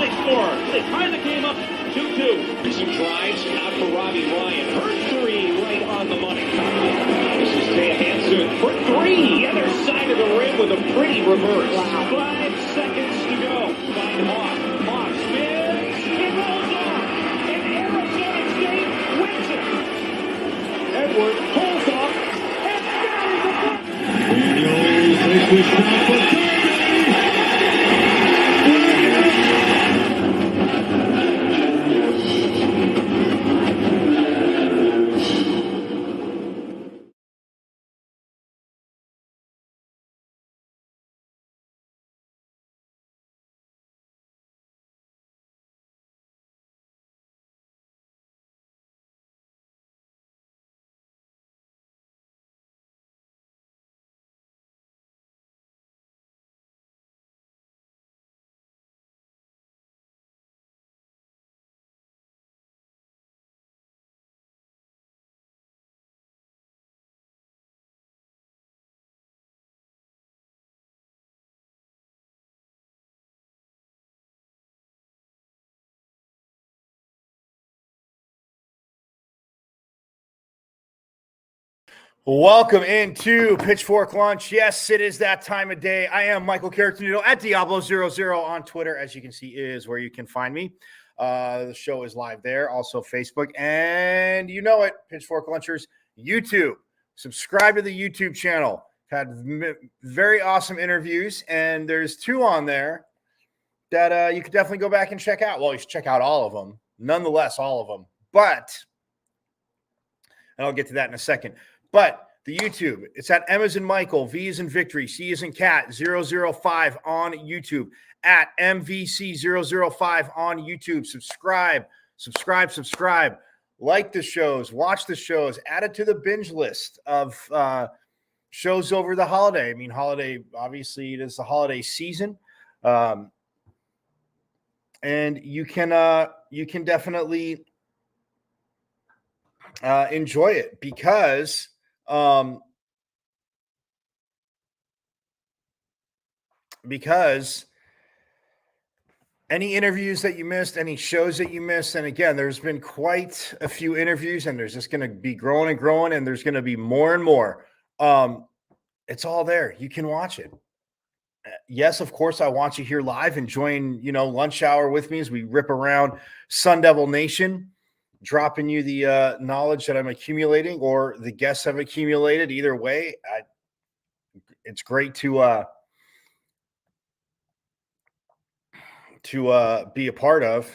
they score. They tie the game up 2-2. Some drives out for Robbie Ryan. Her three right on the money. This is Taya Hansen for three. Other side of the rim with a pretty reverse. Wow. 5 seconds to go. Find Hawk. Hawk spins. It rolls off. And Arizona State wins it. Edwards pulls off and buries the puck. Niel takes the shot for Kirby. Welcome into Pitchfork Lunch. Yes, it is that time of day. I am Michael Carrotino at Diablo00 on Twitter, as you can see, is where you can find me. The show is live there, also Facebook, and you know it, Pitchfork Lunchers, YouTube. Subscribe to the YouTube channel. Had very awesome interviews, and there's 2 on there that you could definitely go back and check out. Well, you should check out all of them, nonetheless, all of them. But, and I'll get to that in a second. But the YouTube, it's at M as in Michael, V as in Victory, C as in Cat, 005 on YouTube, at MVC005 on YouTube. Subscribe. Like the shows, watch the shows, add it to the binge list of shows over the holiday. I mean, holiday, obviously, it is the holiday season. And you can definitely enjoy it because any interviews that you missed, any shows that you missed, and again, there's been quite a few interviews, and there's just going to be growing and growing, and there's going to be more and more. It's all there. You can watch it. Yes, of course, I want you here live and join, lunch hour with me as we rip around Sun Devil Nation, dropping you the knowledge that I'm accumulating or the guests have accumulated. Either way, it's great to be a part of.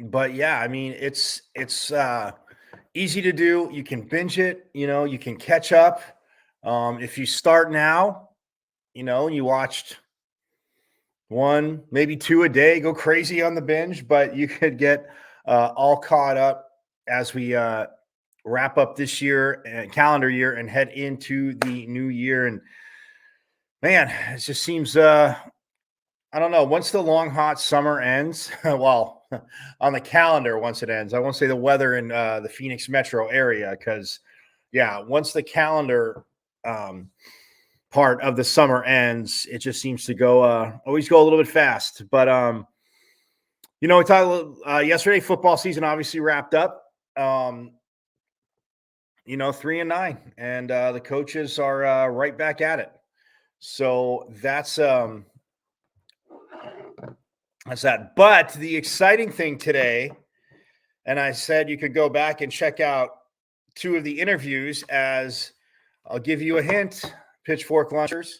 But yeah, I mean, it's easy to do. You can binge it, you can catch up. If you start now, you watched 1, maybe 2 a day, go crazy on the binge, but you could get all caught up as we wrap up this year and calendar year and head into the new year. And man, it just seems I don't know. Once the long, hot summer ends, well, on the calendar, once it ends, I won't say the weather in the Phoenix metro area because, yeah, once the calendar part of the summer ends, it just seems to go always go a little bit fast. But, we talked yesterday, football season obviously wrapped up, 3-9, and the coaches are right back at it. So that's that. But the exciting thing today, and I said you could go back and check out 2 of the interviews as I'll give you a hint, Pitchfork Lunchers.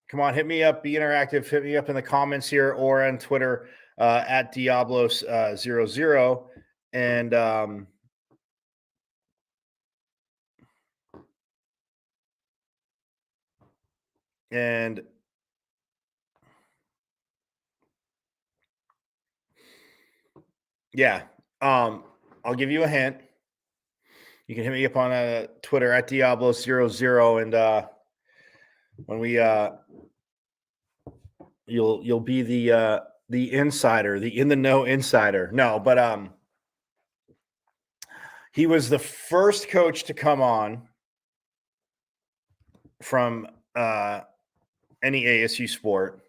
Come on, hit me up, be interactive, hit me up in the comments here or on Twitter at Diablos00. And Yeah. I'll give you a hint. You can hit me up on Twitter at Diablo00, and when we you'll be the insider, the in the know insider. No, but he was the first coach to come on from any ASU sport.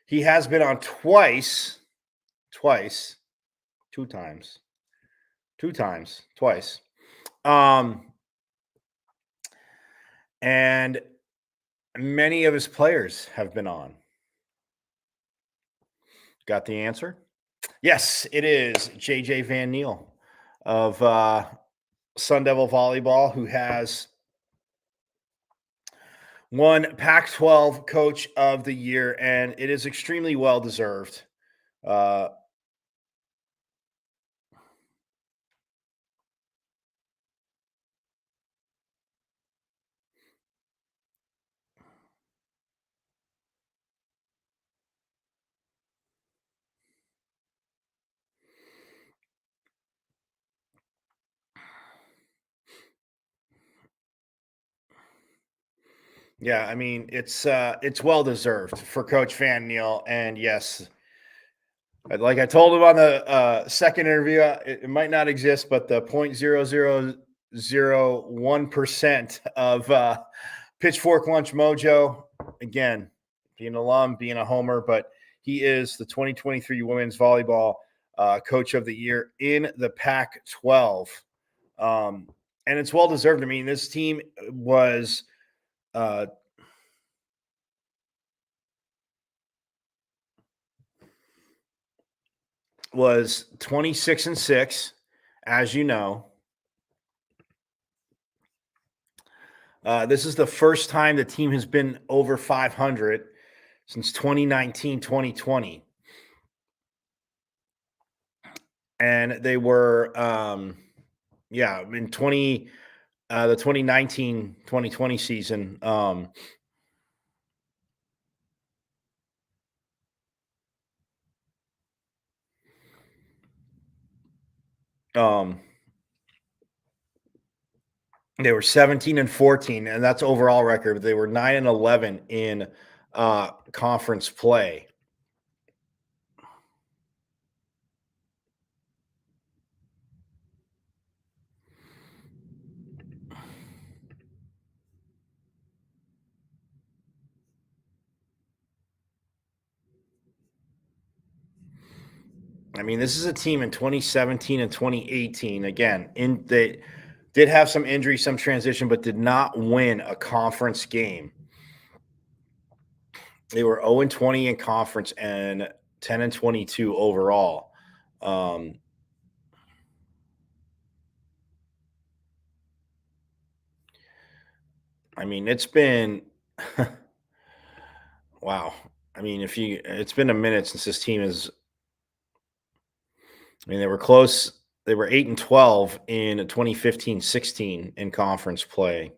He has been on twice, two times, twice. And many of his players have been on. Got the answer? Yes, it is JJ Van Niel of Sun Devil Volleyball, who has won Pac-12 Coach of the Year, and it is extremely well deserved. Yeah, I mean it's well deserved for Coach Van Niel, and yes, like I told him on the second interview, it might not exist, but the 0.0001% of Pitchfork Lunch Mojo, again, being an alum, being a homer, but he is the 2023 Women's Volleyball Coach of the Year in the Pac-12, and it's well deserved. I mean, this team was. Was 26-6, as you know. This is the first time the team has been over 500 since 2019, 2020. And they were, in the 2019, 2020 season. They were 17-14, and that's overall record. But they were 9-11 in conference play. I mean, this is a team in 2017 and 2018. Again, they did have some injury, some transition, but did not win a conference game. They were 0-20 in conference and 10-22 overall. I mean, it's been wow. I mean, it's been a minute since this team is. I mean, they were close. They were 8-12 in 2015-16 in conference play.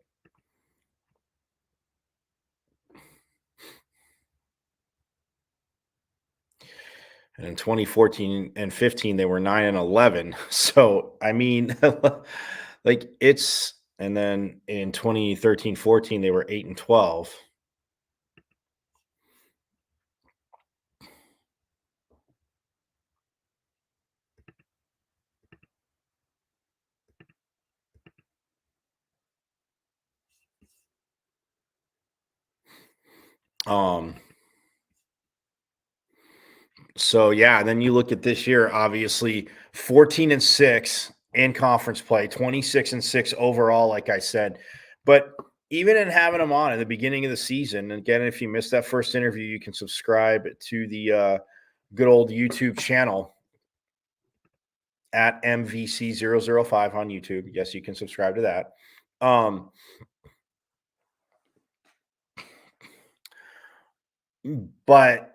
And in 2014 and 15, they were 9-11. So, I mean, like it's, and then in 2013-14, they were 8-12. So yeah, and then you look at this year, obviously 14-6 in conference play, 26-6 overall, like I said. But even in having them on at the beginning of the season, and again, if you missed that first interview, you can subscribe to the good old YouTube channel at MVC005 on YouTube. Yes, you can subscribe to that. But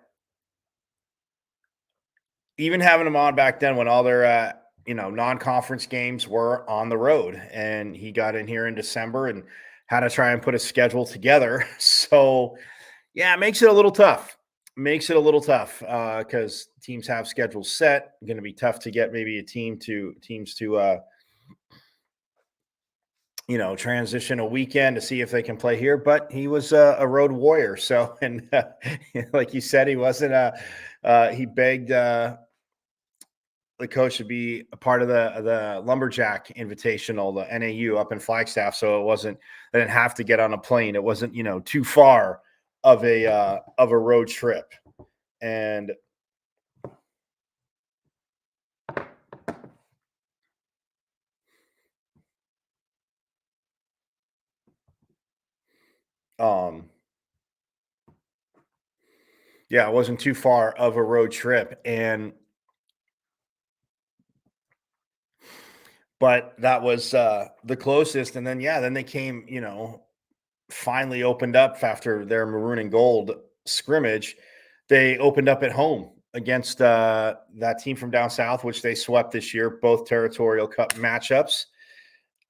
even having him on back then when all their non-conference games were on the road, and he got in here in December and had to try and put a schedule together. So yeah, it makes it a little tough. makes it a little tough because teams have schedules set. Going to be tough to get maybe teams to transition a weekend to see if they can play here. But he was a road warrior, so and like you said, he wasn't he begged the coach to be a part of the Lumberjack Invitational, the NAU up in Flagstaff. So they didn't have to get on a plane. It wasn't too far of a road trip, and yeah, it wasn't too far of a road trip, but that was the closest. And then they came, finally opened up after their maroon and gold scrimmage. They opened up at home against that team from down south, which they swept this year, both territorial cup matchups.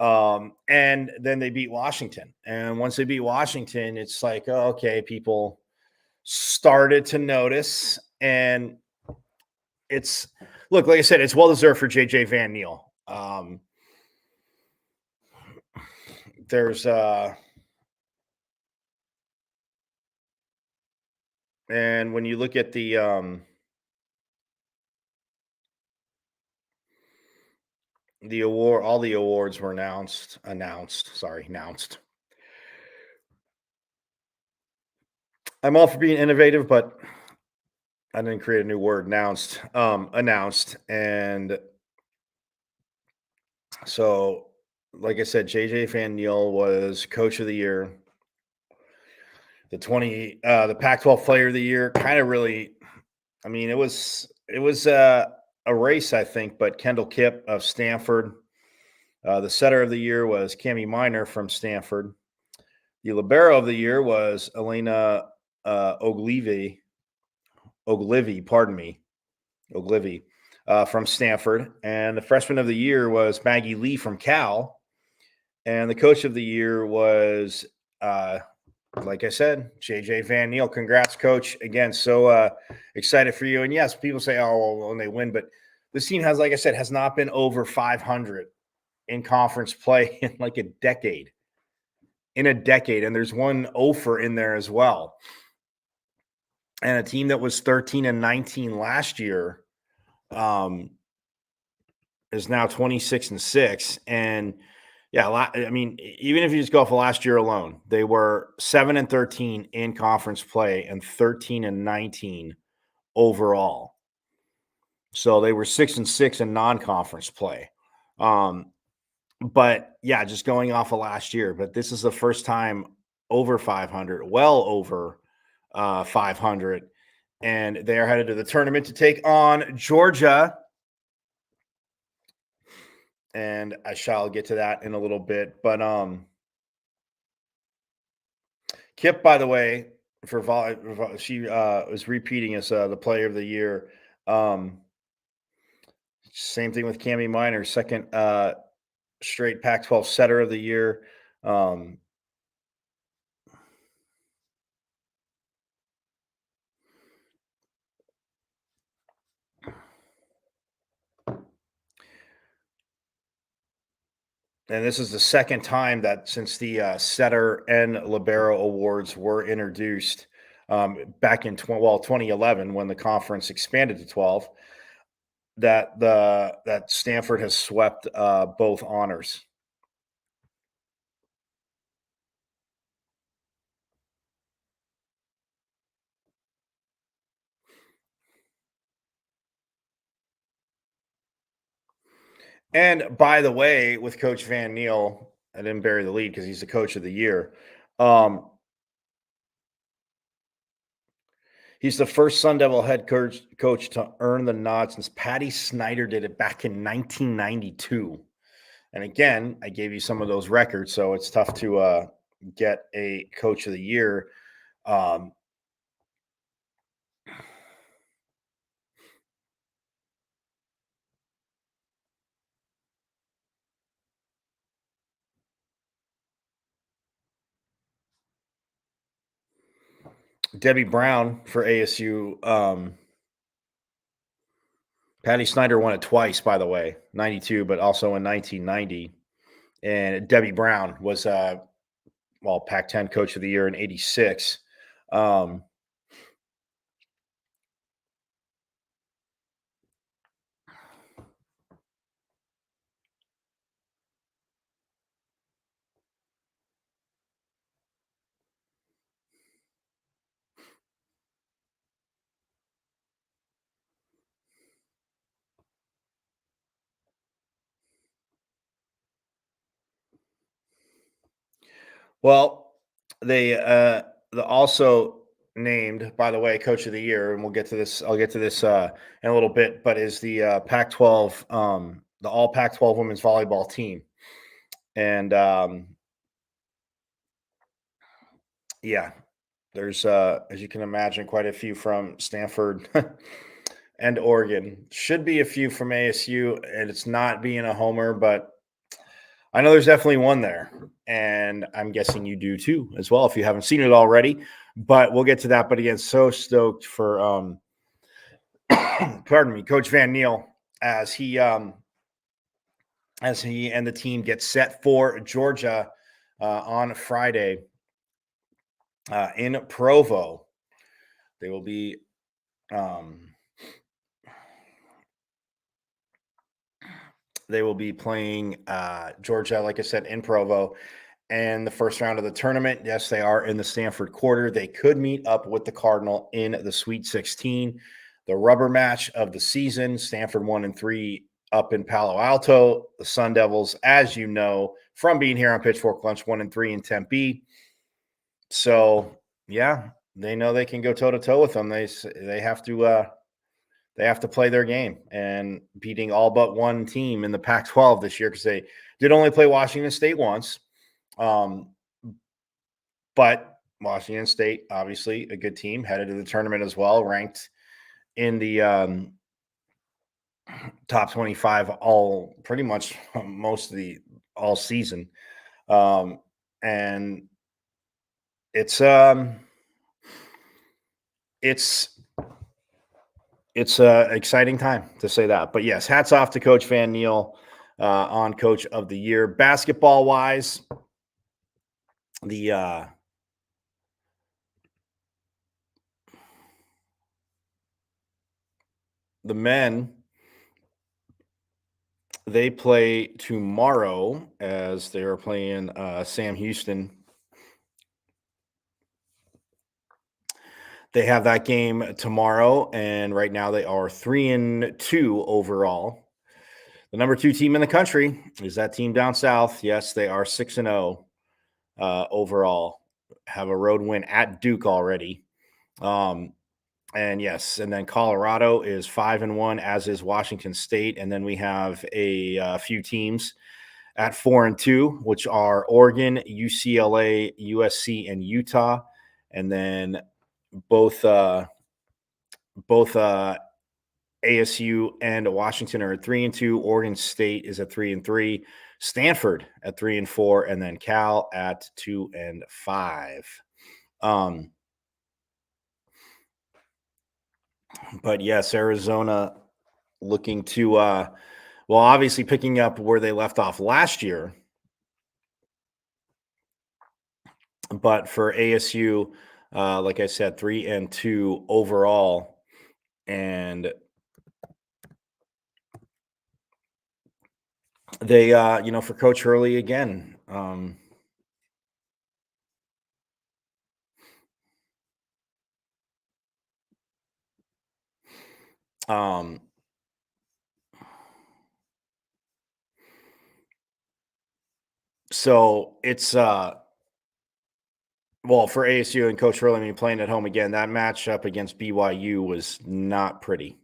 And then they beat Washington. And once they beat Washington, it's like, oh, okay, people started to notice. And look, like I said, it's well deserved for JJ Van Niel. There's and when you look at the award, all the awards were announced. I'm all for being innovative, but I didn't create a new word. Announced. And so, like I said, JJ Van Niel was Coach of the Year. The Pac-12 Player of the Year, kind of really. I mean, it was a race, I think, but Kendall Kipp of Stanford. The Setter of the Year was Cammie Minor from Stanford. The Libero of the Year was Elena Oglivie, from Stanford. And the Freshman of the Year was Maggie Lee from Cal. And the Coach of the Year was, like I said, JJ Van Niel. Congrats, Coach. Again, so excited for you. And yes, people say, oh, well, when they win. But this team has, like I said, has not been over 500 in conference play in like a decade. And there's one offer in there as well. And a team that was 13-19 last year is now 26-6. And yeah, I mean, even if you just go off of last year alone, they were 7-13 in conference play and 13-19 overall. So they were 6-6 in non-conference play. But yeah, just going off of last year. But this is the first time over 500, well over 500. And they are headed to the tournament to take on Georgia. And I shall get to that in a little bit. But Kip, by the way, she was repeating as the Player of the Year. Same thing with Cammie Minor, second straight Pac-12 Setter of the Year. And this is the second time that since the Setter and Libero Awards were introduced back in 2011 when the conference expanded to 12, that Stanford has swept both honors. And by the way, with Coach Van Niel, I didn't bury the lead because he's the Coach of the Year. He's the first Sun Devil head coach to earn the nod since Patty Snyder did it back in 1992. And again, I gave you some of those records, so it's tough to get a Coach of the Year. Debbie Brown for ASU. Patty Snyder won it twice, by the way, 92, but also in 1990. And Debbie Brown was, Pac-10 Coach of the Year in 86. Well, they also named, by the way, Coach of the Year, and we'll get to this. I'll get to this in a little bit, but is the Pac-12, the All Pac-12 Women's Volleyball team, and yeah, there's as you can imagine, quite a few from Stanford and Oregon. Should be a few from ASU, and it's not being a homer, but I know there's definitely one there, and I'm guessing you do too as well if you haven't seen it already. But we'll get to that. But again, so stoked for pardon me, Coach Van Niel as he and the team get set for Georgia on Friday in Provo. They will be playing Georgia, like I said, in Provo. And the first round of the tournament, yes, they are in the Stanford quarter. They could meet up with the Cardinal in the Sweet 16. The rubber match of the season, Stanford 1-3 up in Palo Alto. The Sun Devils, as you know, from being here on Pitchfork Lunch, 1-3 in Tempe. So, yeah, they know they can go toe-to-toe with them. They have to play their game, and beating all but one team in the Pac-12 this year, because they did only play Washington State once. But Washington State, obviously a good team, headed to the tournament as well, ranked in the top 25 pretty much most of the all season. And it's an exciting time, to say that. But yes, hats off to Coach Van Niel on Coach of the Year. Basketball wise, the men, they play tomorrow as they are playing Sam Houston. They have that game tomorrow, and right now they are 3-2 overall. The number 2 team in the country is that team down south. Yes, they are 6-0 overall. Have a road win at Duke already. And yes, and then Colorado is 5-1, as is Washington State. And then we have a few teams at 4-2, which are Oregon, UCLA, USC, and Utah. And then both ASU and Washington are at 3-2. Oregon State is at 3-3. Stanford at 3-4, and then Cal at 2-5. But yes, Arizona looking to obviously picking up where they left off last year. But for ASU, like I said, 3-2 overall, and they, for Coach Hurley again, so it's for ASU and Coach Hurley, I mean, playing at home again, that matchup against BYU was not pretty.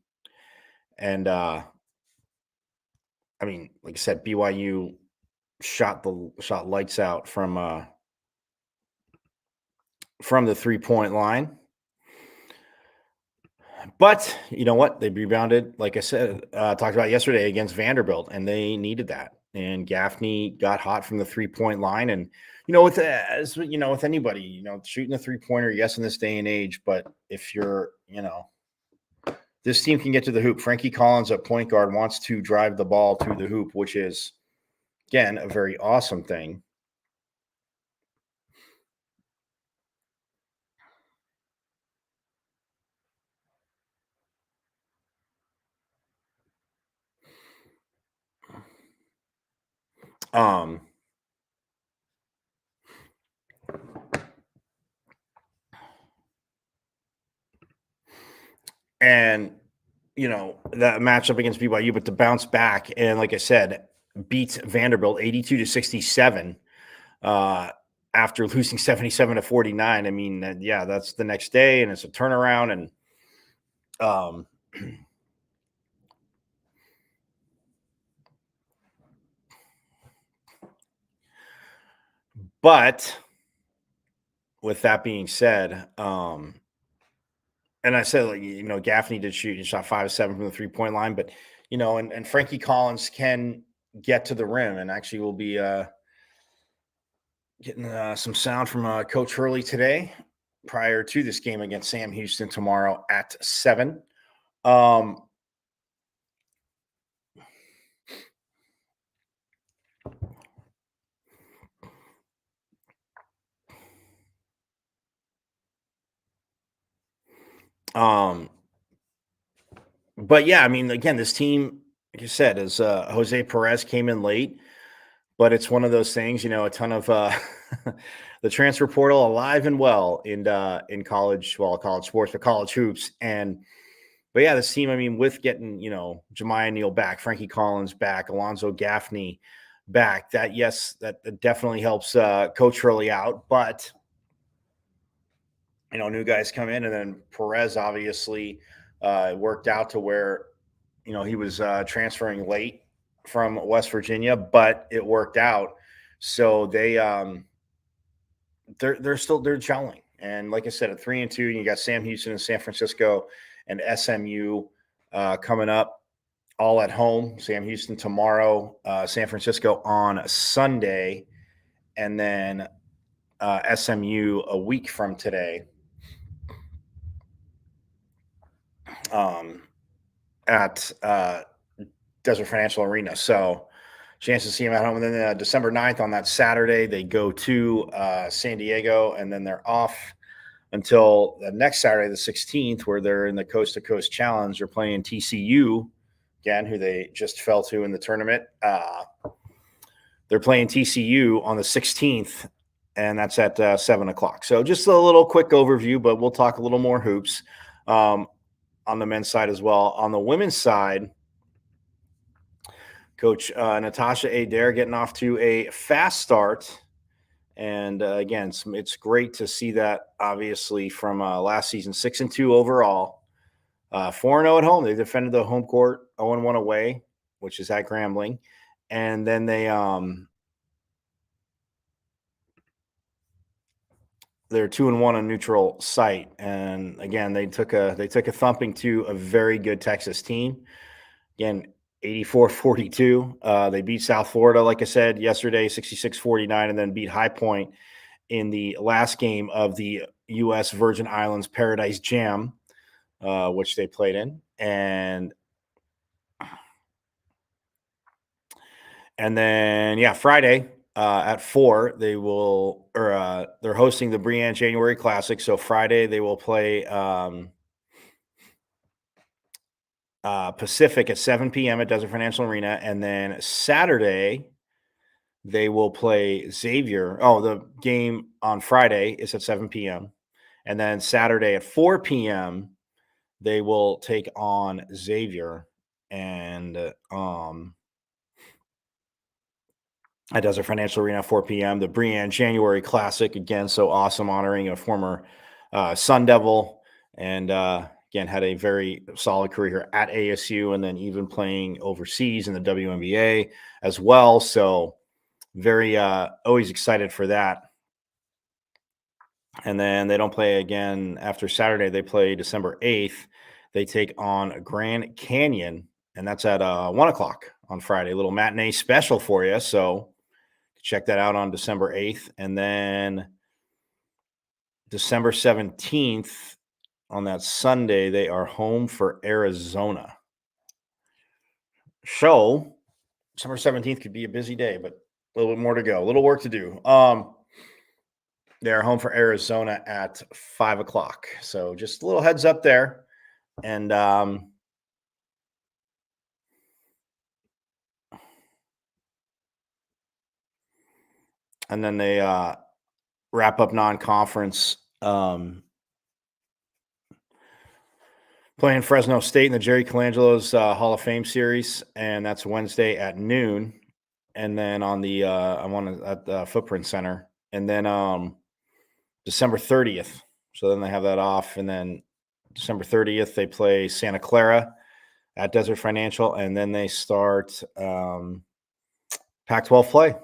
And I mean, like I said, BYU shot lights out from the 3-point line. But you know what? They rebounded, like I said, talked about yesterday, against Vanderbilt, and they needed that. and Gaffney got hot from the 3-point line. And, with with anybody, shooting a 3-pointer, yes, in this day and age, but if you're, this team can get to the hoop. Frankie Collins at point guard wants to drive the ball to the hoop, which is, again, a very awesome thing. And that matchup against BYU, but to bounce back and, like I said, beat Vanderbilt 82-67 after losing 77-49. I mean, that's the next day, and it's a turnaround. And but with that being said, and I said, Gaffney did shoot. He shot 5 of 7 from the 3-point line, but and Frankie Collins can get to the rim, and actually will be getting some sound from Coach Hurley today prior to this game against Sam Houston tomorrow at 7. But yeah, I mean, again, this team, like you said, is Jose Perez came in late, but it's one of those things, a ton of the transfer portal alive and well in college sports, but college hoops. But yeah, this team, I mean, with getting, Jemiah Niel back, Frankie Collins back, Alonzo Gaffney back, that definitely helps Coach Hurley out. But, new guys come in, and then Perez obviously worked out to where, he was transferring late from West Virginia, but it worked out. So they're gelling. And like I said, at 3-2, and you got Sam Houston and San Francisco and SMU coming up, all at home. Sam Houston tomorrow, San Francisco on Sunday, and then SMU a week from today. At Desert Financial Arena. So chance to see them at home. And then December 9th on that Saturday, they go to San Diego, and then they're off until the next Saturday, the 16th, where they're in the Coast to Coast Challenge. They're playing TCU, again, who they just fell to in the tournament. They're playing TCU on the 16th, and that's at 7 o'clock. So just a little quick overview, but we'll talk a little more hoops on the men's side as well. On the women's side, Coach Natasha Adair getting off to a fast start. And again, it's great to see that, obviously, from last season, 6-2 overall, 4-0 at home. They defended the home court, 0-1 away, which is at Grambling. And then they're 2-1 on neutral site. And again, they took a thumping to a very good Texas team. Again, 84-42. They beat South Florida, like I said, yesterday, 66-49, and then beat High Point in the last game of the U.S. Virgin Islands Paradise Jam, which they played in. And then, Friday at 4, they're hosting the Brianne January Classic. So Friday they will play Pacific at 7 p.m. at Desert Financial Arena. And then Saturday, they will play Xavier. Oh, the game on Friday is at 7 p.m. And then Saturday at 4 p.m., they will take on Xavier. And at Desert Financial Arena at 4 p.m., the Brianne January Classic. Again, so awesome, honoring a former Sun Devil. And again, had a very solid career at ASU, and then even playing overseas in the WNBA as well. So very always excited for that. And then they don't play again after Saturday. They play December 8th. They take on Grand Canyon, and that's at 1 o'clock on Friday. A little matinee special for you. So check that out on December 8th. And then December 17th, on that Sunday, they are home for Arizona. So December 17th could be a busy day, but a little bit more to go. A little work to do. They're home for Arizona at 5 o'clock. So just a little heads up there. And then they wrap up non-conference playing Fresno State in the Jerry Colangelo's Hall of Fame series, and that's Wednesday at noon. And then on the at the Footprint Center, and then December 30th. So then they have that off, and then December 30th they play Santa Clara at Desert Financial, and then they start Pac-12 play,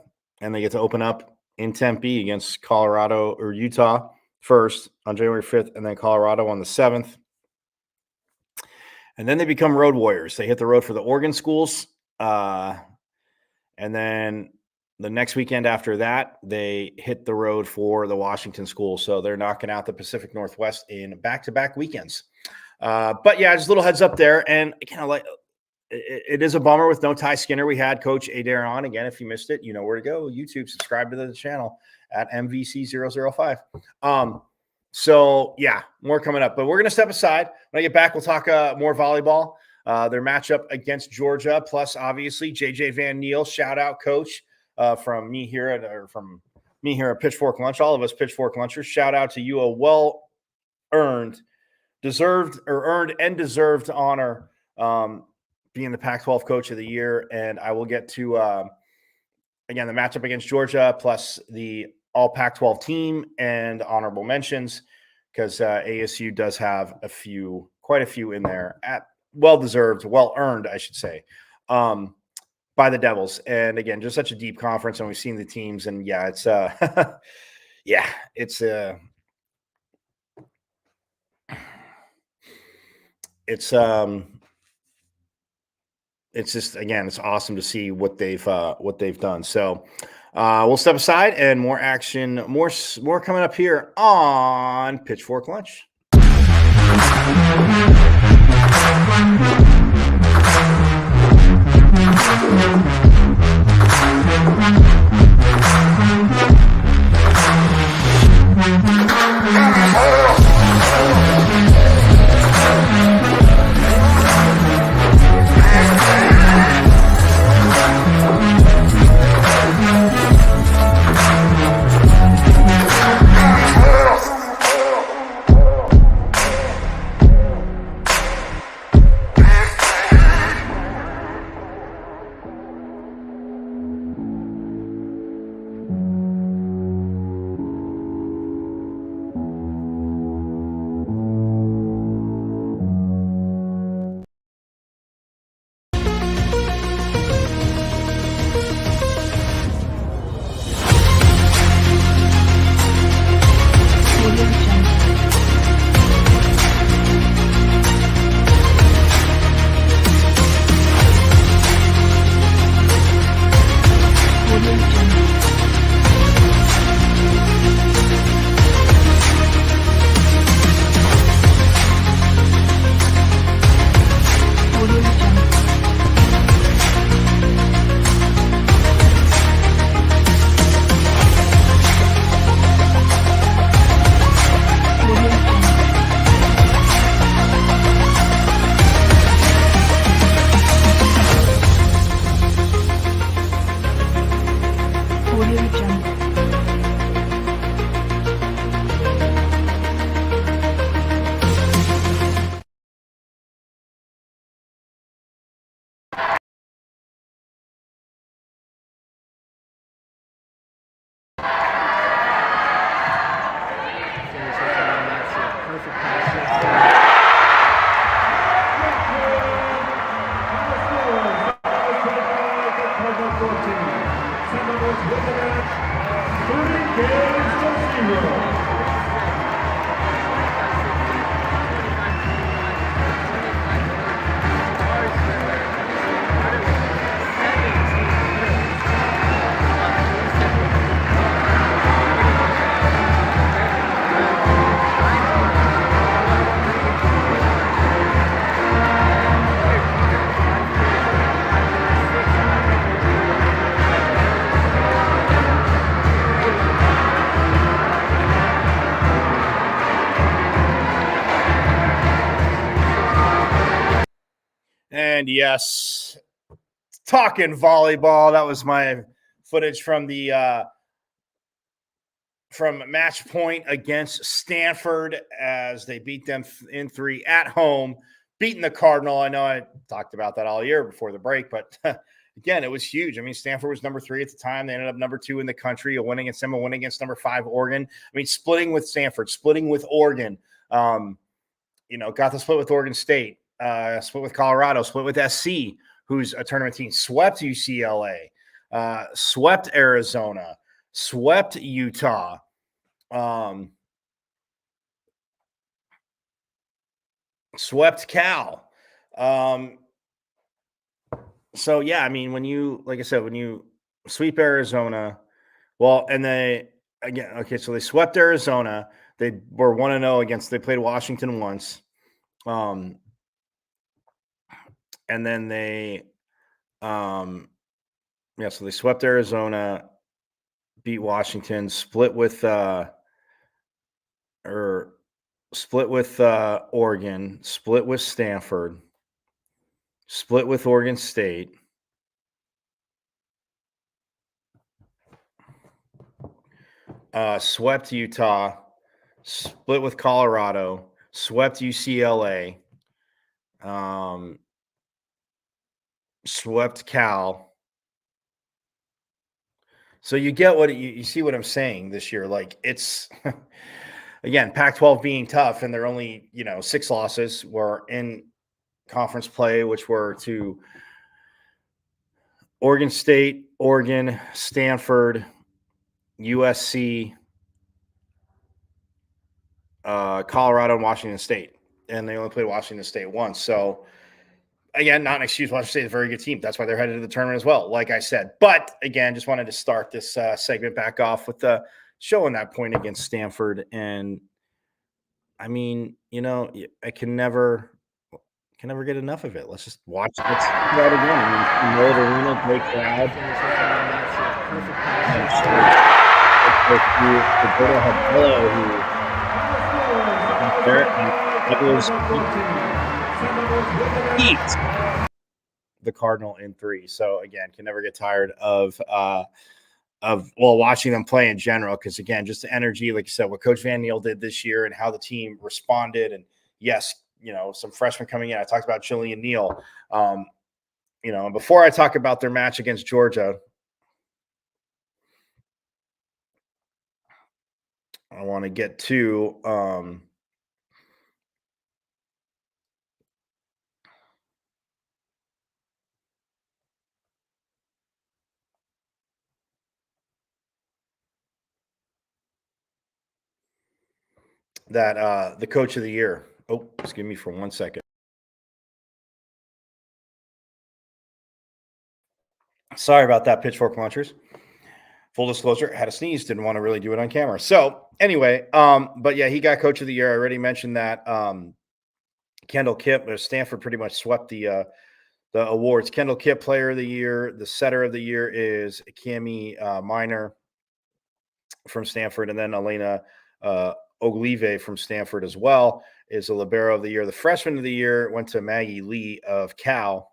and they get to open up in Tempe against Colorado or Utah first on January 5th, and then Colorado on the 7th. And then they become road warriors. They hit the road for the Oregon schools. And then the next weekend after that, they hit the road for the Washington schools. So they're knocking out the Pacific Northwest in back-to-back weekends. But yeah, just a little heads up there. And kind of like it is a bummer with no Ty Skinner. We had Coach Adair on. Again, if you missed it, you know where to go. YouTube, subscribe to the channel at MVC005. So, yeah, more coming up. But we're going to step aside. When I get back, we'll talk more volleyball, their matchup against Georgia, plus, obviously, J.J. Van Niel. Shout-out, Coach, from me here at Pitchfork Lunch, all of us Pitchfork Lunchers. Shout-out to you, a well-earned, earned and deserved honor being the Pac-12 Coach of the Year. And I will get to, again, the matchup against Georgia, plus the all Pac-12 team and honorable mentions, because ASU does have quite a few in there at well-deserved, well-earned, I should say, by the Devils. And again, just such a deep conference, and we've seen the teams, and yeah, it's it's just, again, it's awesome to see what they've done. So we'll step aside, and more action, more coming up here on Pitchfork Lunch. And yes, talking volleyball. That was my footage from the from match point against Stanford as they beat them in 3 at home, beating the Cardinal. I know I talked about that all year before the break, but again, it was huge. I mean, Stanford was number 3 at the time. They ended up number 2 in the country, a win against them, a win against number 5 Oregon. I mean, splitting with Stanford, splitting with Oregon. Got the split with Oregon State, split with Colorado, split with SC, who's a tournament team, swept UCLA, swept Arizona, swept Utah. Swept Cal. So yeah, I mean, when you, like I said, when you sweep Arizona, well, and so they swept Arizona. They were 1-0 against, they played Washington once. And then they, so they swept Arizona, beat Washington, split with Oregon, split with Stanford, split with Oregon State, swept Utah, split with Colorado, swept UCLA, swept Cal. So you get what you see what I'm saying this year. Like, it's again, Pac-12 being tough, and they're only 6 losses were in conference play, which were to Oregon State, Oregon, Stanford, USC, Colorado, and Washington State, and they only played Washington State once. So again, not an excuse. Washington State is a very good team. That's why they're headed to the tournament as well, like I said. But again, just wanted to start this segment back off with showing that point against Stanford. And I mean, I can never get enough of it. Let's just watch. Let's do that again. I mean, the arena, great crowd. The Cardinal in 3. So again, can never get tired of watching them play in general, because again, just the energy, like you said, what Coach Van Niel did this year and how the team responded. And yes, some freshmen coming in. I talked about Chili and Niel. Before I talk about their match against Georgia, I want to get to that the coach of the year. Oh, excuse me for 1 second. Sorry about that, pitchfork launchers. Full disclosure, had a sneeze, didn't want to really do it on camera. So anyway, but yeah, he got coach of the year. I already mentioned that. Kendall Kipp, Stanford pretty much swept the awards. Kendall Kipp, player of the year. The setter of the year is Cami Miner from Stanford, and then Elena Oglive from Stanford as well is a libero of the year. The freshman of the year went to Maggie Lee of Cal.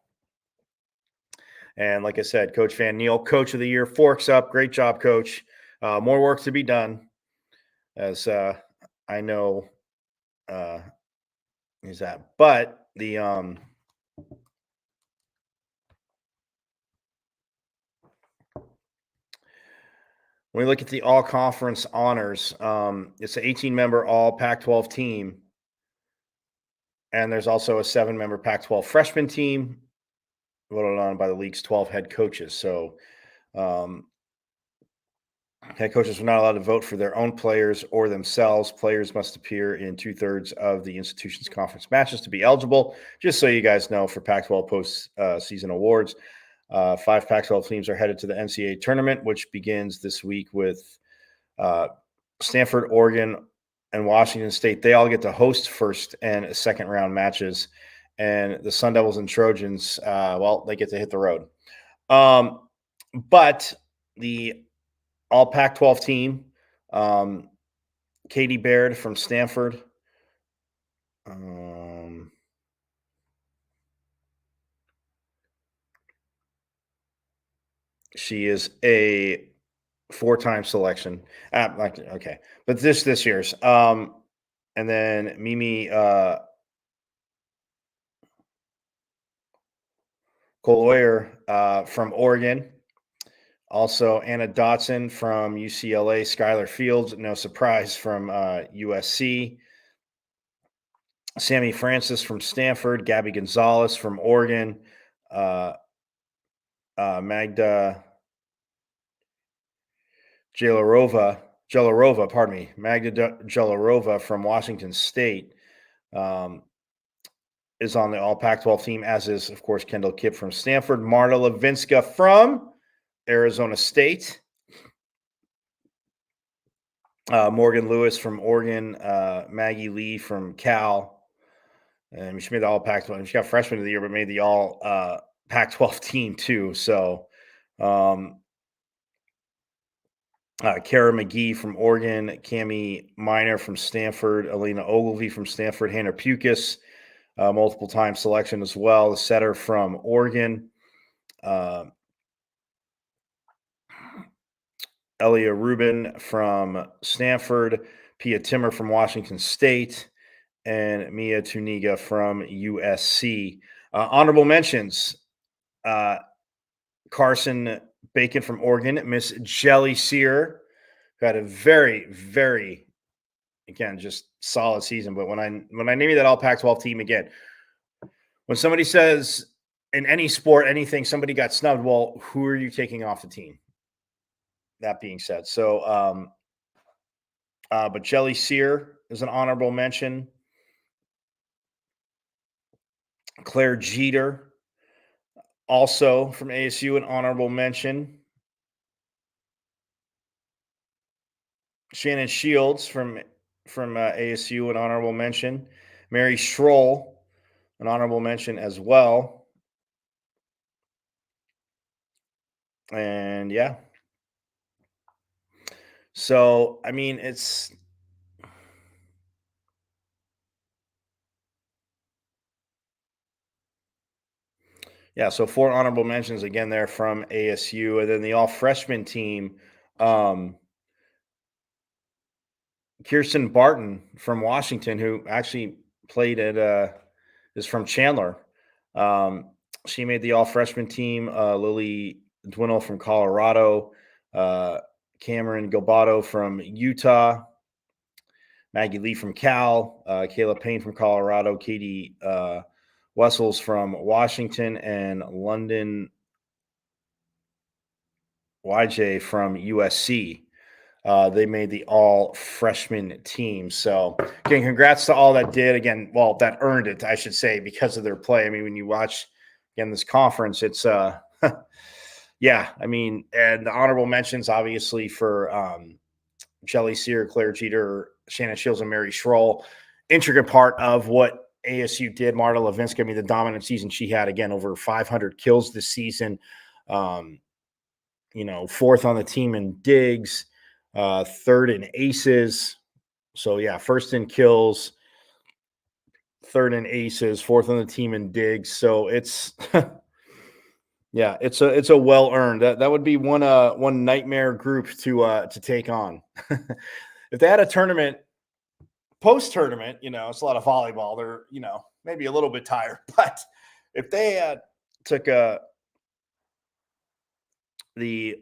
And like I said, Coach Van Niel, coach of the year, forks up. Great job, coach. More work to be done, as I know is that. But the when we look at the all-conference honors, it's an 18-member all Pac-12 team. And there's also a 7-member Pac-12 freshman team voted on by the league's 12 head coaches. So head coaches are not allowed to vote for their own players or themselves. Players must appear in 2/3 of the institution's conference matches to be eligible. Just so you guys know, for Pac-12 post-season awards, 5 Pac-12 teams are headed to the NCAA tournament, which begins this week with Stanford, Oregon, and Washington State. They all get to host first and second round matches. And the Sun Devils and Trojans, they get to hit the road. But the all Pac-12 team, Katie Baird from Stanford, She is a four-time selection. Okay, but this year's. And then Mimi Coloyer from Oregon. Also, Anna Dotson from UCLA. Skylar Fields, no surprise, from USC. Sammy Francis from Stanford. Gabby Gonzalez from Oregon. Uh, Magda Jelarova, pardon me, Magda Jelarova from Washington State um, is on the All Pac-12 team, as is, of course, Kendall Kipp from Stanford. Marta Levinska from Arizona State. Morgan Lewis from Oregon. Maggie Lee from Cal. And she made the All Pac-12. She got freshman of the year, but made the All Pac-12 team too. So, Kara McGee from Oregon, Cami Miner from Stanford, Elena Ogilvie from Stanford, Hannah Pukas, multiple time selection as well, the setter from Oregon, Elia Rubin from Stanford, Pia Timmer from Washington State, and Mia Tuniga from USC. Honorable mentions, Carson Bacon from Oregon, Miss Jelly Sear, who had a very, very, again, just solid season. But when I name you that All Pac-12 team again, when somebody says in any sport, anything, somebody got snubbed, well, who are you taking off the team? That being said, so but Jelly Sear is an honorable mention. Claire Jeter, also from ASU, an honorable mention. Shannon Shields from ASU, an honorable mention. Mary Schroll, an honorable mention as well. And yeah. So, I mean, it's yeah, so four honorable mentions again there from ASU, and then the all freshman team, Kirsten Barton from Washington, who actually played at is from Chandler. Um, she made the all freshman team. Lily Dwinnell from Colorado, Cameron Gilbato from Utah, Maggie Lee from Cal, Kayla Payne from Colorado, Katie Wessels from Washington, and London YJ from USC. They made the all freshman team. So, again, congrats to all that did. Again, well, that earned it, I should say, because of their play. I mean, when you watch, again, this conference, it's, yeah, I mean, and the honorable mentions, obviously, for Jelly Sear, Claire Jeter, Shannon Shields, and Mary Schroll. Intricate part of what ASU did. Marta Levinska, I mean, the dominant season she had, again, over 500 kills this season. Fourth on the team in digs, third in aces. So yeah, first in kills, third in aces, fourth on the team in digs. So it's yeah, it's a well earned. That would be one nightmare group to take on. If they had a tournament, post tournament, it's a lot of volleyball. They're maybe a little bit tired, but if they took the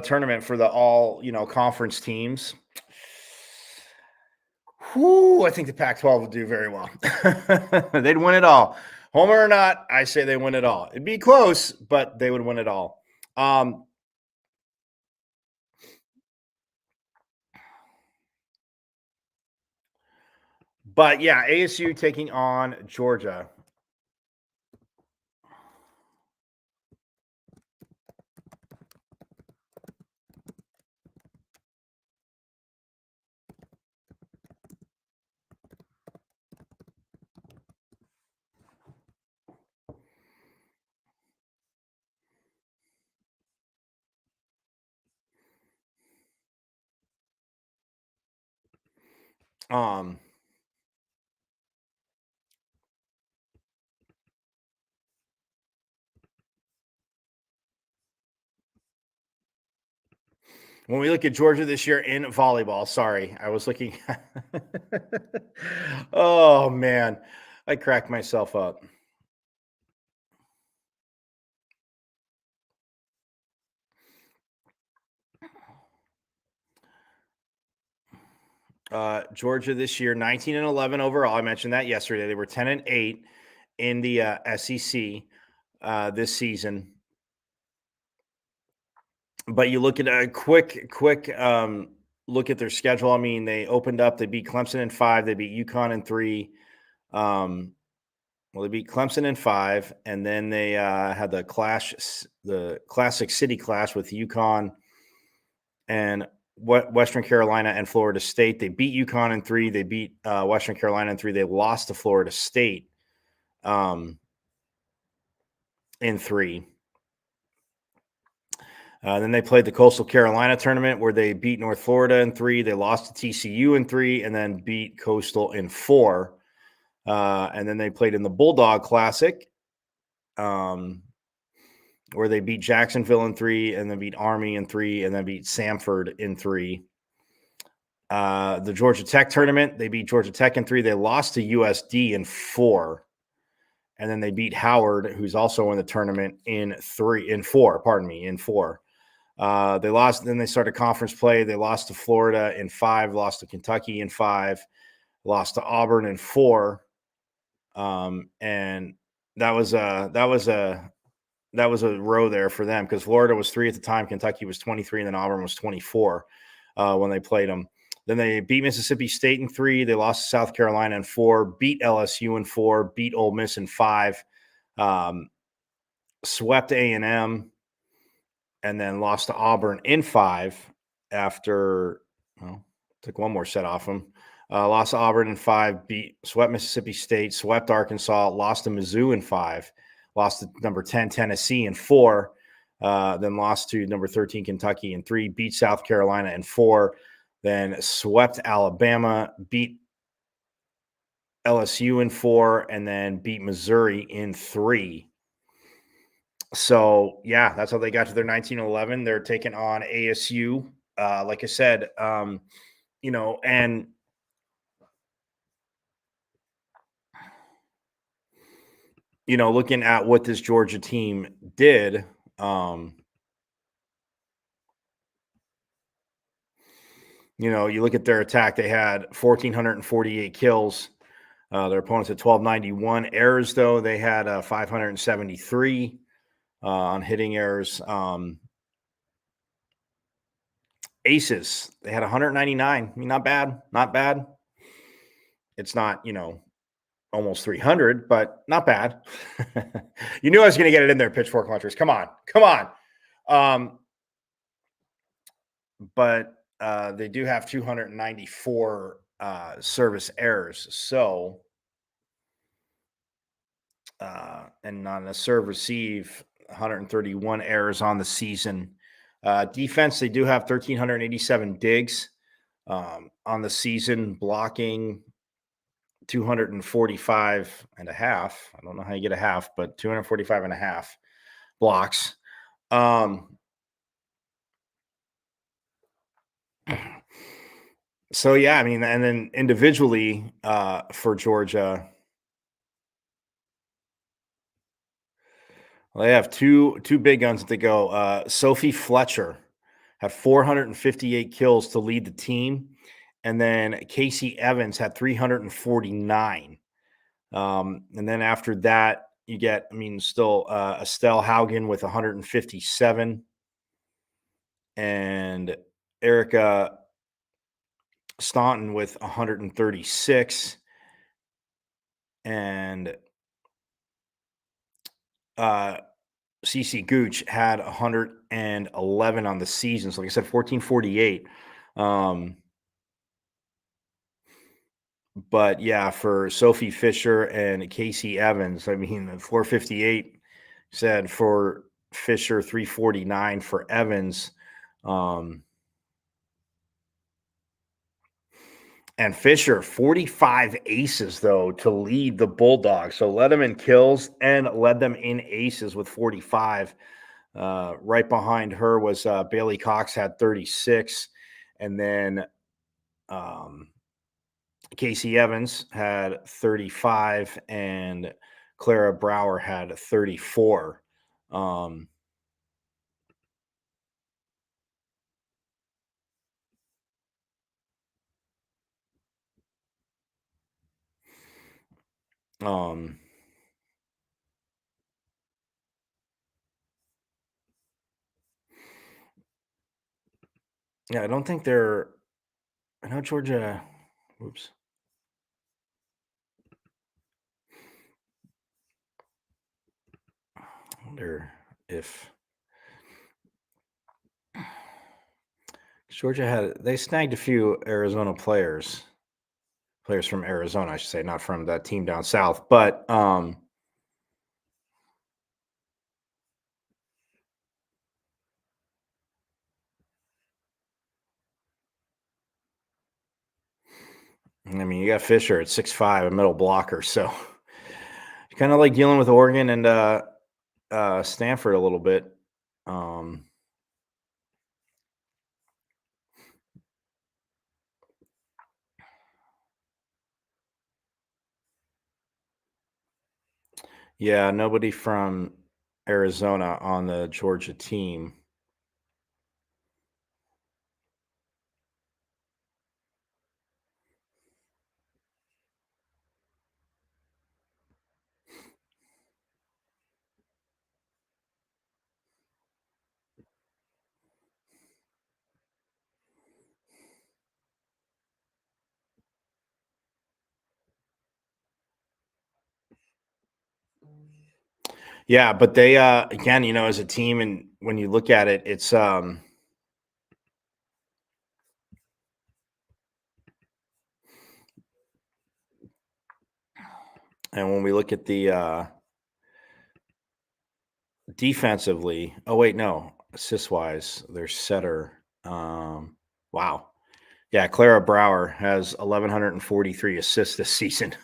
tournament for the all conference teams, I think the Pac-12 would do very well. They'd win it all. Homer or not, I say they win it all. It'd be close, but they would win it all. But yeah, ASU taking on Georgia. Um, When we look at Georgia this year in volleyball, sorry, I was looking. Oh, man. I cracked myself up. Georgia this year, 19-11 overall. I mentioned that yesterday. They were 10-8 in the SEC this season. But you look at a quick look at their schedule. I mean, they opened up. They beat Clemson in 5. They beat UConn in 3. Well, they beat Clemson in 5, and then they had the Classic City Clash with UConn and Western Carolina and Florida State. They beat UConn in 3. They beat Western Carolina in 3. They lost to Florida State in 3. Then they played the Coastal Carolina tournament where they beat North Florida in 3. They lost to TCU in 3 and then beat Coastal in 4. And then they played in the Bulldog Classic where they beat Jacksonville in 3 and then beat Army in 3 and then beat Samford in 3. The Georgia Tech tournament, they beat Georgia Tech in 3. They lost to USD in 4. And then they beat Howard, who's also in the tournament, in 4. They lost. Then they started conference play. They lost to Florida in 5, lost to Kentucky in 5, lost to Auburn in 4. And that was a row there for them because Florida was 3 at the time, Kentucky was 23, and then Auburn was 24 when they played them. Then they beat Mississippi State in 3. They lost to South Carolina in 4, beat LSU in 4, beat Ole Miss in 5, swept A&M, and then lost to Auburn in 5 after, took one more set off them. Lost to Auburn in 5, swept Mississippi State, swept Arkansas, lost to Mizzou in 5, lost to number 10 Tennessee in 4, then lost to number 13 Kentucky in 3, beat South Carolina in 4, then swept Alabama, beat LSU in 4, and then beat Missouri in 3. So, yeah, that's how they got to their 19-11. They're taking on ASU. Like I said, and looking at what this Georgia team did, you look at their attack, they had 1,448 kills. Their opponents had 1,291 errors, though. They had 573 on hitting errors. Aces, they had 199. I mean, not bad. It's not, almost 300, but not bad. You knew I was going to get it in there, Pitchfork Hunters. Come on. But they do have 294 service errors. So, and on a serve receive, 131 errors on the season. Defense, they do have 1,387 digs on the season, blocking 245 and a half. I don't know how you get a half, but 245 and a half blocks. So, yeah, I mean, and then individually for Georgia, well, they have two big guns that they go. Sophie Fletcher had 458 kills to lead the team. And then Casey Evans had 349. And then after that, you get, still Estelle Haugen with 157. And Erica Staunton with 136. And Cece Gooch had 111 on the season. So like I said, 1,448. But yeah, for Sophie Fisher and Casey Evans, 458 said for Fisher, 349 for Evans. And Fisher, 45 aces, though, to lead the Bulldogs. So led them in kills and led them in aces with 45. Right behind her was Bailey Cox had 36, and then Casey Evans had 35, and Clara Brower had 34. Um, um, yeah, I don't think they're. I know Georgia. Oops. I wonder if Georgia they snagged a few Arizona players from Arizona, I should say, not from that team down south. But I mean, you got Fisher at 6'5", a middle blocker, so kind of like dealing with Oregon and Stanford a little bit. Um, yeah, nobody from Arizona on the Georgia team. Yeah, but they again, as a team, and when you look at it, it's and when we look at the defensively, oh wait, no, assist wise, their setter. Wow. Yeah, Clara Brower has 1,143 assists this season.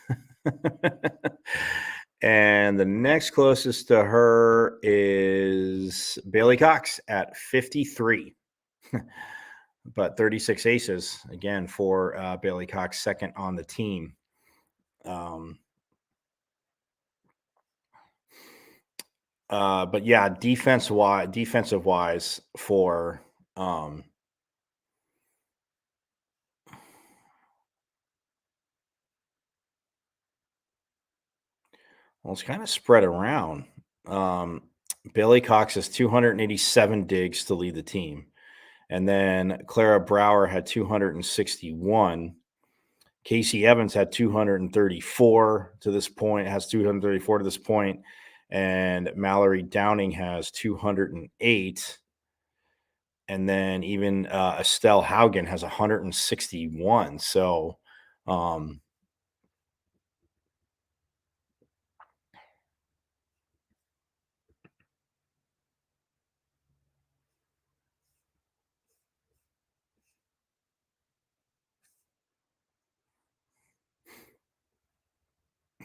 And the next closest to her is Bailey Cox at 53. But 36 aces, again, for Bailey Cox, second on the team. But yeah, defensive wise for well, it's kind of spread around. Um, Bailey Cox has 287 digs to lead the team. And then Clara Brower had 261. Casey Evans had 234 to this point, has 234 to this point, and Mallory Downing has 208. And then even Estelle Haugen has 161. So, um,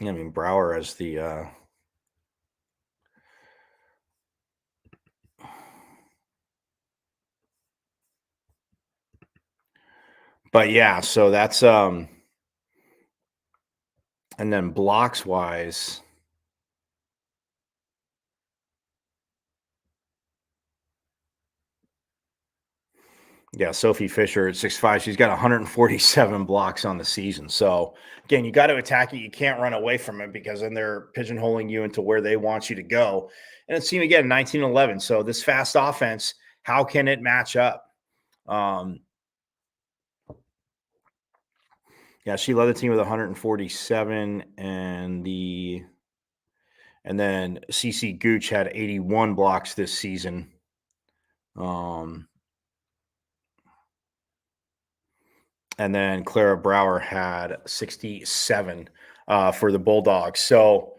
I mean, Brower as the but yeah, so that's and then blocks wise, yeah, Sophie Fisher at 6'5", she's got 147 blocks on the season. So again, you got to attack it. You can't run away from it because then they're pigeonholing you into where they want you to go. And it's team again 19-11. So this fast offense, how can it match up? Yeah, she led the team with 147, and then CC Gooch had 81 blocks this season. And then Clara Brower had 67 for the Bulldogs. So,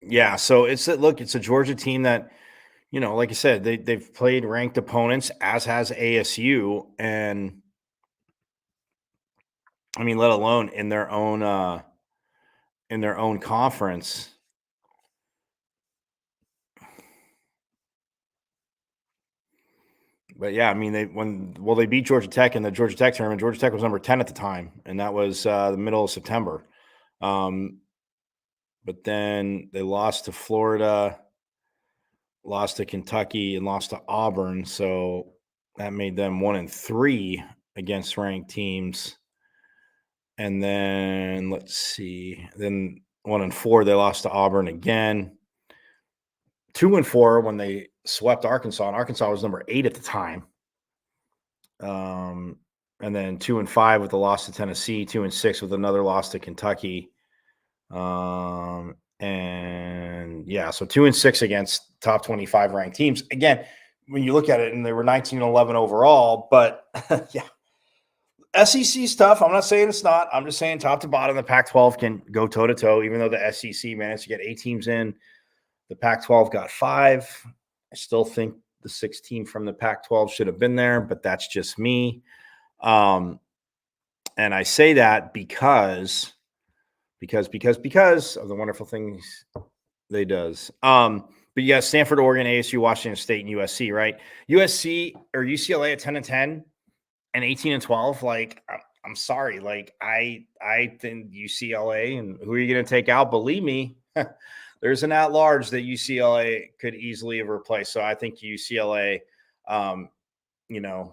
Yeah, so it's a Georgia team that, like I said, they've played ranked opponents, as has ASU, and I mean, let alone in their own conference. But yeah, I mean, they beat Georgia Tech in the Georgia Tech tournament. Georgia Tech was number 10 at the time, and that was the middle of September. But then they lost to Florida, lost to Kentucky, and lost to Auburn. So that made them 1-3 against ranked teams. And then let's see, then 1-4, they lost to Auburn again. 2-4 when they swept Arkansas, and Arkansas was number 8 at the time. And then 2-5 with the loss to Tennessee, 2-6 with another loss to Kentucky. And yeah, so 2-6 against top 25 ranked teams. Again, when you look at it, and they were 19-11 overall, but yeah, SEC stuff. I'm not saying it's not. I'm just saying top to bottom, the Pac-12 can go toe to toe. Even though the SEC managed to get 8 teams in, the Pac-12 got 5. I still think the 6 team from the Pac-12 should have been there, but that's just me. And I say that because of the wonderful things they does. But yeah, Stanford, Oregon, ASU, Washington State, and USC, right? USC or UCLA at 10-10 and 18-12. Like, I'm sorry. Like, I think UCLA, and who are you going to take out? Believe me, there's an at-large that UCLA could easily have replaced. So I think UCLA,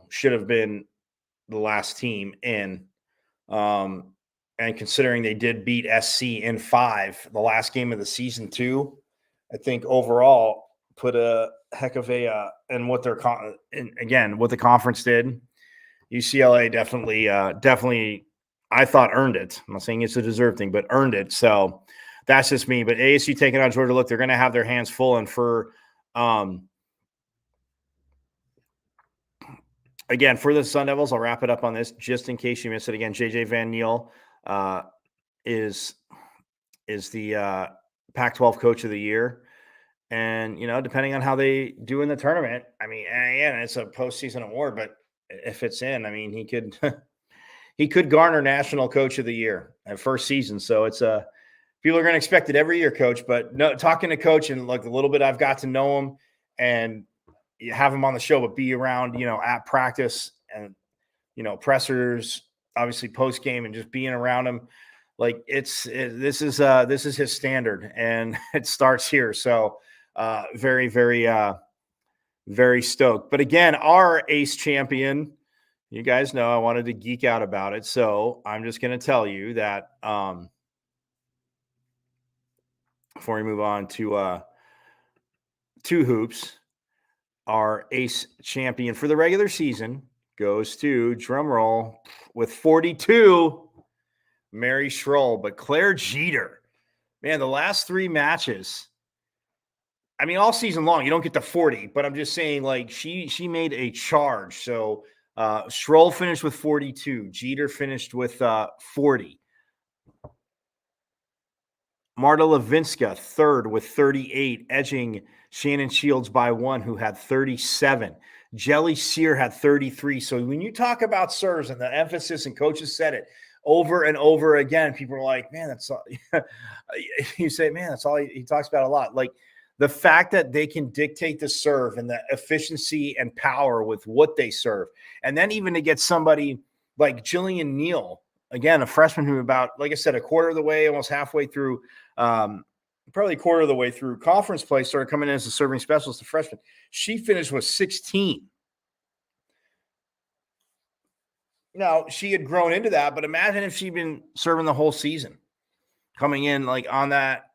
should have been the last team in. And considering they did beat SC in 5, the last game of the season too, I think overall put a heck of a and what their what the conference did. UCLA definitely, I thought earned it. I'm not saying it's a deserved thing, but earned it. So that's just me. But ASU taking on Georgia, look, they're going to have their hands full. And for again, for the Sun Devils, I'll wrap it up on this just in case you missed it. Again, JJ Van Niel is the Pac-12 Coach of the Year. And, depending on how they do in the tournament, I mean, again, it's a postseason award, but if it's in, I mean, he could he could garner National Coach of the Year at first season. So it's people are going to expect it every year, Coach. But no, talking to Coach and like a little bit, I've got to know him and you have him on the show, but be around, at practice and, pressers, obviously post game, and just being around him. Like this is his standard, and it starts here. So very, very, very stoked. But again, our ace champion, you guys know I wanted to geek out about it. So I'm just going to tell you that before we move on to two hoops, our ace champion for the regular season goes to, drumroll, with 42, Mary Schroll. But Claire Jeter, man, the last 3 matches, I mean, all season long, you don't get to 40, but I'm just saying, like, she made a charge. So Schroll finished with 42. Jeter finished with 40. Marta Levinska, third with 38, edging Shannon Shields by 1, who had 37. Jelly Sear had 33. So when you talk about serves and the emphasis, and coaches said it over and over again, people are like, man, that's all. You say, man, that's all he talks about a lot. Like, the fact that they can dictate the serve and the efficiency and power with what they serve. And then even to get somebody like Jillian Niel, again, a freshman who about, like I said, a quarter of the way, almost halfway through, probably a quarter of the way through conference play, started coming in as a serving specialist, a freshman. She finished with 16. Now, she had grown into that, but imagine if she'd been serving the whole season, coming in like on that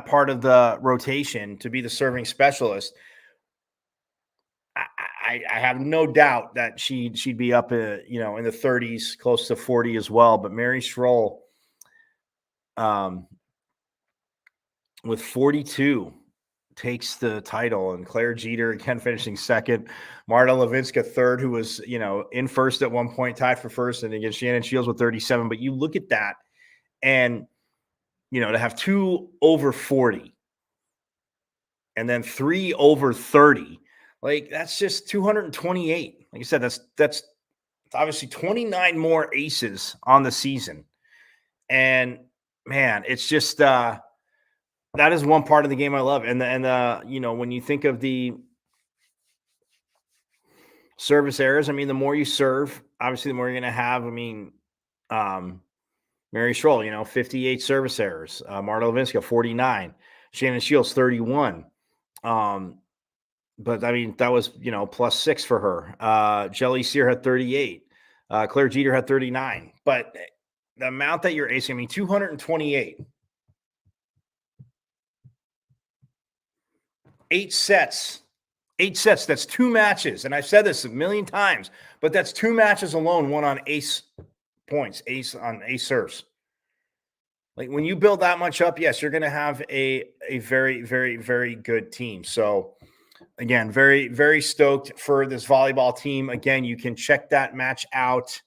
part of the rotation to be the serving specialist. I have no doubt that she'd be up, in the 30s, close to 40 as well. But Mary Schroll, with 42, takes the title, and Claire Jeter again finishing second. Marta Levinska third, who was in first at one point, tied for first, and again Shannon Shields with 37. But you look at that, and to have 2 over 40 and then 3 over 30. Like, that's just 228. Like I said, that's obviously 29 more aces on the season. And man, it's just that is one part of the game I love. And when you think of the service errors, I mean, the more you serve, obviously the more you're going to have. I mean, Mary Schroll, 58 service errors. Marta Levinska, 49. Shannon Shields, 31. But I mean, that was, +6 for her. Jelly Sear had 38. Claire Jeter had 39. But the amount that you're acing, I mean, 228. 8 sets. 8 sets. That's 2 matches. And I've said this a million times, but that's 2 matches alone, one on ace points, ace on ace serves. Like, when you build that much up, yes, you're going to have a very, very, very good team. So, again, very, very stoked for this volleyball team. Again, you can check that match out.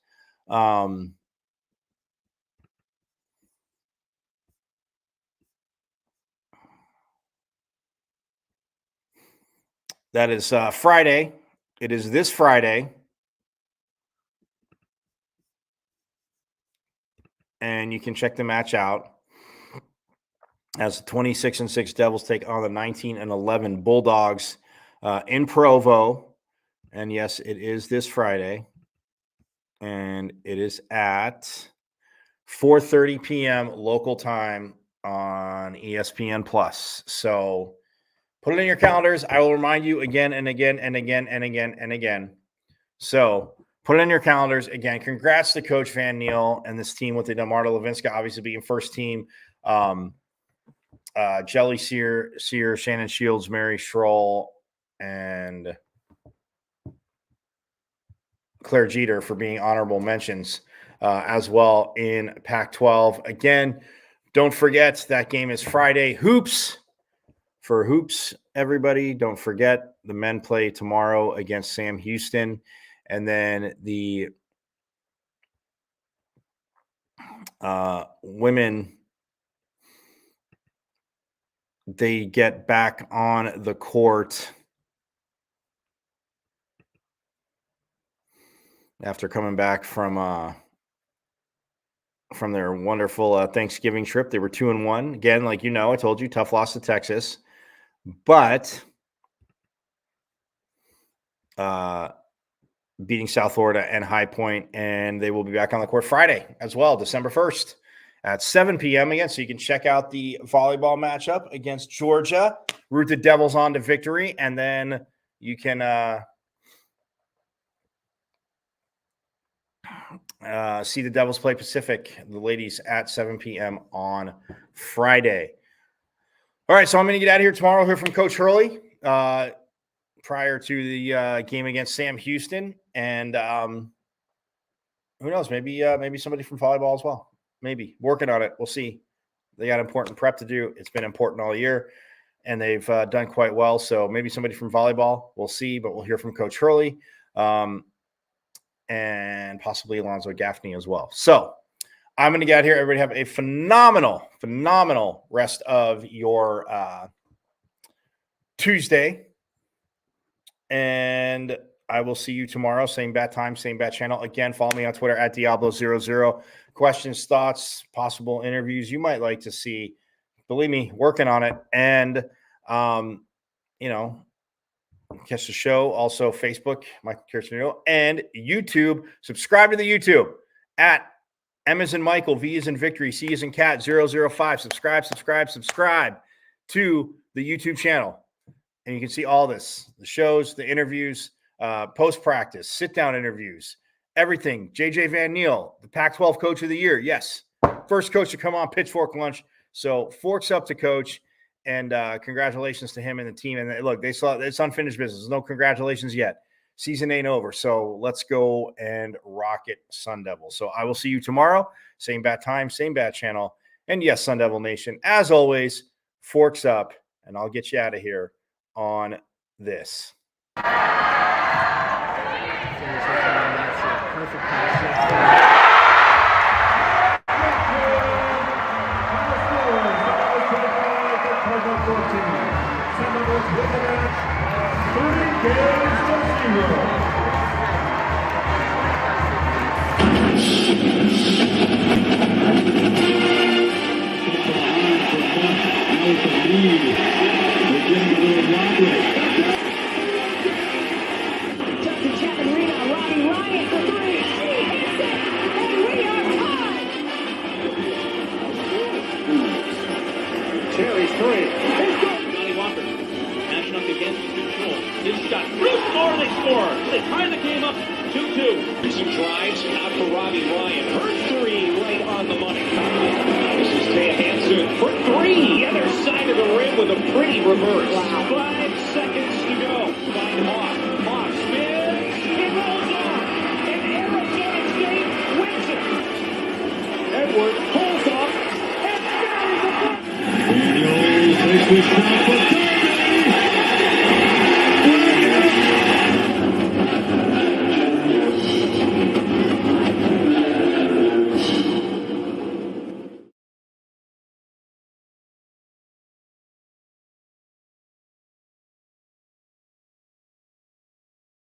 That is Friday. It is this Friday. And you can check the match out as 26-6 Devils take on the 19-11 Bulldogs in Provo. And yes, it is this Friday. And it is at 4:30 p.m. local time on ESPN Plus. So put it in your calendars. I will remind you again and again and again and again and again. So put it in your calendars. Again, congrats to Coach Van Niel and this team with the Marta Levinska, obviously being first team. Jelly Sear, Shannon Shields, Mary Schroll, and Claire Jeter for being honorable mentions as well in Pac-12. Again, don't forget that game is Friday. Hoops for hoops, everybody. Don't forget the men play tomorrow against Sam Houston. And then the women, they get back on the court after coming back from their wonderful Thanksgiving trip. They were 2-1. Again, like I told you, tough loss to Texas. But beating South Florida and High Point, and they will be back on the court Friday as well, December 1st at 7 p.m. again. So you can check out the volleyball matchup against Georgia, root the Devils on to victory, and then you can see the Devils play Pacific, the ladies, at 7 p.m. on Friday. All right, so I'm going to get out of here tomorrow. Hear from Coach Hurley prior to the game against Sam Houston, and who knows? Maybe somebody from volleyball as well. Maybe working on it. We'll see. They got important prep to do. It's been important all year, and they've done quite well. So maybe somebody from volleyball. We'll see, but we'll hear from Coach Hurley. And possibly Alonzo Gaffney as well. So I'm going to get out here. Everybody have a phenomenal rest of your Tuesday. And I will see you tomorrow. Same bat time, same bat channel. Again, follow me on Twitter at Diablo00. Questions, thoughts, possible interviews you might like to see. Believe me, working on it. And, catch the show. Also, Facebook, Michael Kirchner, and YouTube. Subscribe to the YouTube at M as in Michael, V as in Victory, C as in Cat, 005. Subscribe to the YouTube channel. And you can see all this, the shows, the interviews, post-practice, sit-down interviews, everything. JJ Van Niel, the Pac-12 Coach of the Year. Yes, first coach to come on Pitchfork Lunch. So forks up to Coach. And congratulations to him and the team. And look, they saw it's unfinished business. No congratulations yet. Season ain't over. So let's go and rock it, Sun Devil. So I will see you tomorrow. Same bat time, same bat channel. And yes, Sun Devil Nation, as always, forks up. And I'll get you out of here on this. Number 14, Terry's three. Johnny Walker. Matching up against control. His shot. Bruce score, they score. They tie the game up 2-2. Some drives out for Robbie Ryan. Her three right on the money. This is Taya Hansen for three. Other side of the rim with a pretty reverse. Wow. 5 seconds to go. Find Hawk. Hawk spins. It rolls on. And Arizona State wins it. Edwards pulls off and buries the puck. Niel takes his shot.